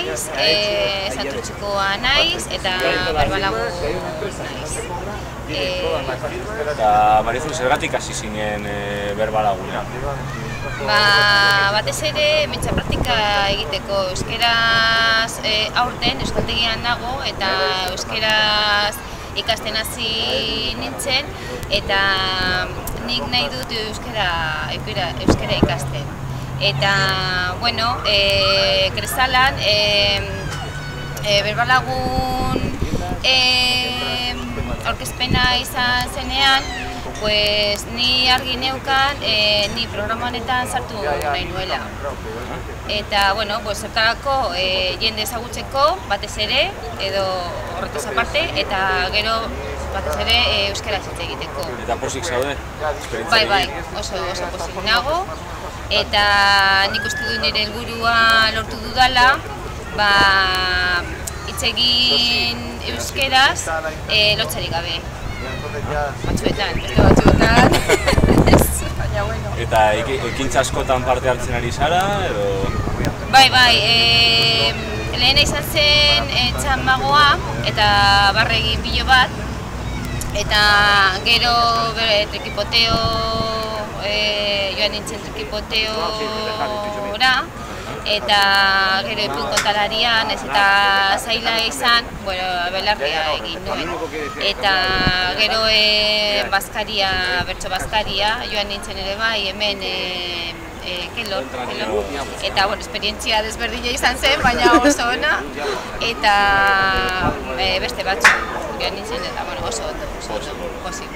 naiz, Santurtzikoa naiz, eta Berbalagun naiz. Eta, Marizu, zergatik hasi zinen Berbalaguna? Batez ere, mentxa praktika egiteko euskeraz aurten, euskaltegian nago, eta euskeraz ikasten hasi nintzen, eta nik nahi dut euskera ikasten. Eta, bueno, Kresalan, Berbalagun aurkezpena izan zenean, pues ni argi neukan, ni programa honetan sartu nahi nuela. Eta, bueno, pues zertarako jende ezagutzeko batez ere, edo horretaz aparte, eta gero batez ere euskara hitz egiteko. Eta posik zaude? Bai, oso posik nago. Eta nik uste du nire helburua lortu dudala, hitz egin euskeraz lotsarik gabe. Batzuetan, beste batzuetan. Baina, bueno. Eta ekintza askotan parte hartzen ari zara, edo? Bai, lehena izan zen txanmagoa eta barregin pilo bat, eta gero trikipoteo, joan nintzen trikipoteora, eta gero ipun kontalarian, ez eta zaila izan, belarria egin nuen. Eta gero bazkaria, bertso bazkaria, joan nintzen ere bai, hemen Kelor. Eta, esperientzia desberdina izan zen, baina oso ona. Eta beste batzuk joan nintzen, eta oso ondo, pozik.